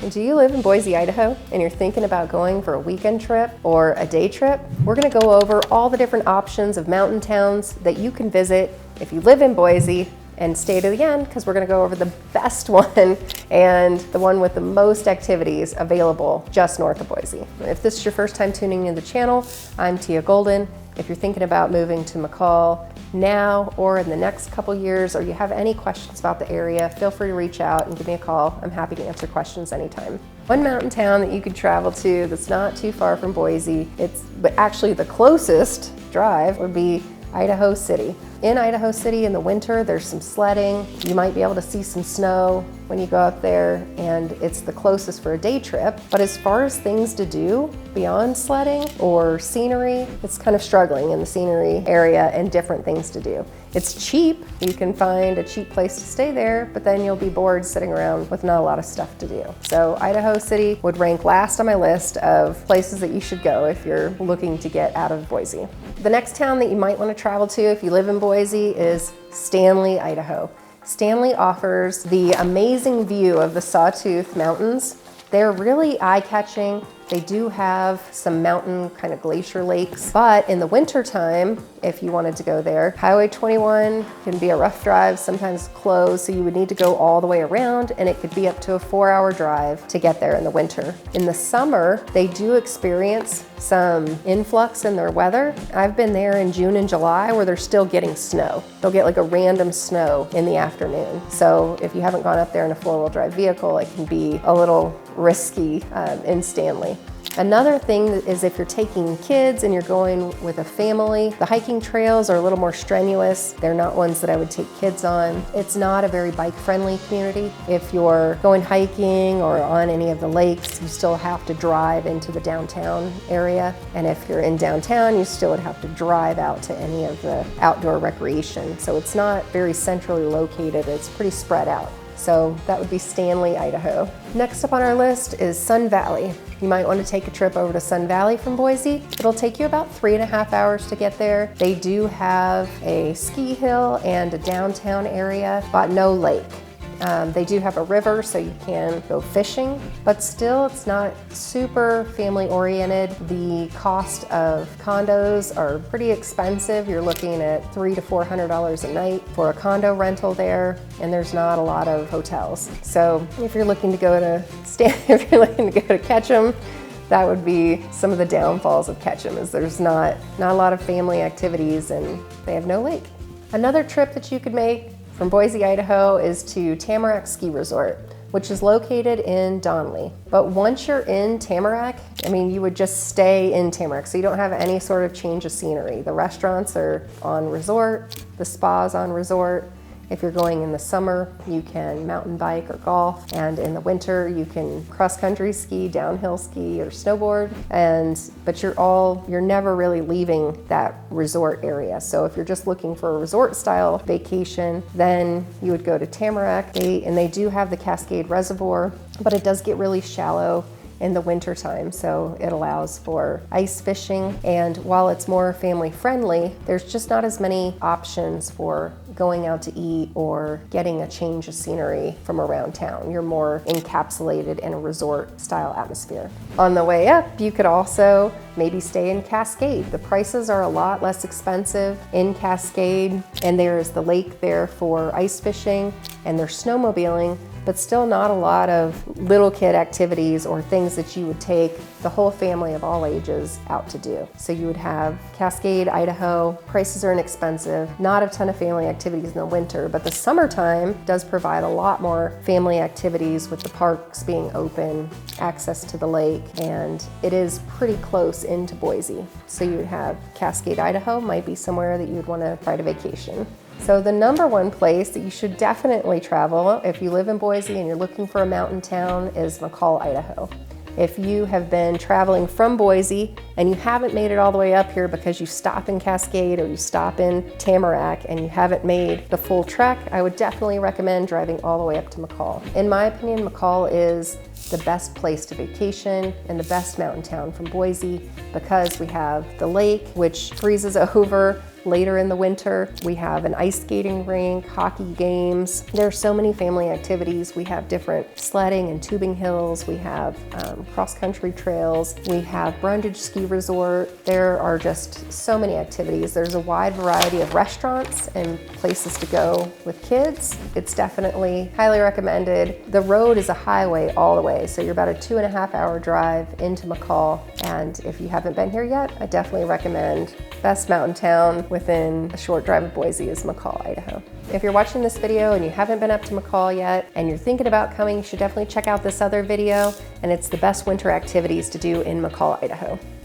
Do you live in Boise, Idaho, and you're thinking about going for a weekend trip or a day trip? We're going to go over all the different options of mountain towns that you can visit if you live in Boise, and stay to the end because we're going to go over the best one and the one with the most activities available just north of Boise. If this is your first time tuning into the channel, I'm Tia Golden. If you're thinking about moving to McCall now or in the next couple years, or you have any questions about the area, feel free to reach out and give me a call. I'm happy to answer questions anytime. One mountain town that you could travel to that's not too far from Boise, but actually the closest drive would be Idaho City. In Idaho City in the winter, there's some sledding. You might be able to see some snow when you go up there, and it's the closest for a day trip. But as far as things to do beyond sledding or scenery, it's kind of struggling in the scenery area and different things to do. It's cheap. You can find a cheap place to stay there, but then you'll be bored sitting around with not a lot of stuff to do. So Idaho City would rank last on my list of places that you should go if you're looking to get out of Boise. The next town that you might want to travel to if you live in Boise is Stanley, Idaho. Stanley offers the amazing view of the Sawtooth Mountains. They're really eye-catching. They do have some mountain kind of glacier lakes, but in the winter time, if you wanted to go there, Highway 21 can be a rough drive, sometimes closed, so you would need to go all the way around, and it could be up to a 4-hour drive to get there in the winter. In the summer, they do experience some influx in their weather. I've been there in June and July where they're still getting snow. They'll get like a random snow in the afternoon. So if you haven't gone up there in a 4-wheel drive vehicle, it can be a little risky in Stanley. Another thing is if you're taking kids and you're going with a family, the hiking trails are a little more strenuous. They're not ones that I would take kids on. It's not a very bike-friendly community. If you're going hiking or on any of the lakes, you still have to drive into the downtown area. And if you're in downtown, you still would have to drive out to any of the outdoor recreation. So it's not very centrally located. It's pretty spread out. So that would be Stanley, Idaho. Next up on our list is Sun Valley. You might want to take a trip over to Sun Valley from Boise. It'll take you about 3.5 hours to get there. They do have a ski hill and a downtown area, but no lake. They do have a river, so you can go fishing, but still it's not super family oriented. The cost of condos are pretty expensive. You're looking at $300 to $400 a night for a condo rental there, and there's not a lot of hotels. So if you're looking to go to Ketchum, that would be some of the downfalls of Ketchum, is there's not a lot of family activities and they have no lake. Another trip that you could make from Boise, Idaho is to Tamarack Ski Resort, which is located in Donley. But once you're in Tamarack, you would just stay in Tamarack, so you don't have any sort of change of scenery. The restaurants are on resort, the spa's on resort. If you're going in the summer, you can mountain bike or golf, and in the winter you can cross-country ski, downhill ski, or snowboard. But you're never really leaving that resort area. So if you're just looking for a resort-style vacation, then you would go to Tamarack. They do have the Cascade Reservoir, but it does get really shallow in the winter time, so it allows for ice fishing. And while it's more family friendly, there's just not as many options for going out to eat or getting a change of scenery from around town. You're more encapsulated in a resort style atmosphere. On the way up, you could also maybe stay in Cascade. The prices are a lot less expensive in Cascade, and there's the lake there for ice fishing, and there's snowmobiling, but still not a lot of little kid activities or things that you would take the whole family of all ages out to do. So you would have Cascade, Idaho. Prices are inexpensive, not a ton of family activities in the winter, but the summertime does provide a lot more family activities with the parks being open, access to the lake, and it is pretty close into Boise. So you would have Cascade, Idaho might be somewhere that you would want to try to vacation. So the number one place that you should definitely travel if you live in Boise and you're looking for a mountain town is McCall, Idaho. If you have been traveling from Boise and you haven't made it all the way up here because you stop in Cascade or you stop in Tamarack and you haven't made the full trek, I would definitely recommend driving all the way up to McCall. In my opinion, McCall is the best place to vacation and the best mountain town from Boise, because we have the lake, which freezes over later in the winter. We have an ice skating rink, hockey games. There are so many family activities. We have different sledding and tubing hills. We have cross-country trails. We have Brundage Ski Resort. There are just so many activities. There's a wide variety of restaurants and places to go with kids. It's definitely highly recommended. The road is a highway all the way, so you're about a 2.5-hour drive into McCall. And if you haven't been here yet, I definitely recommend. Best mountain town within a short drive of Boise is McCall, Idaho. If you're watching this video and you haven't been up to McCall yet and you're thinking about coming, you should definitely check out this other video, and it's the best winter activities to do in McCall, Idaho.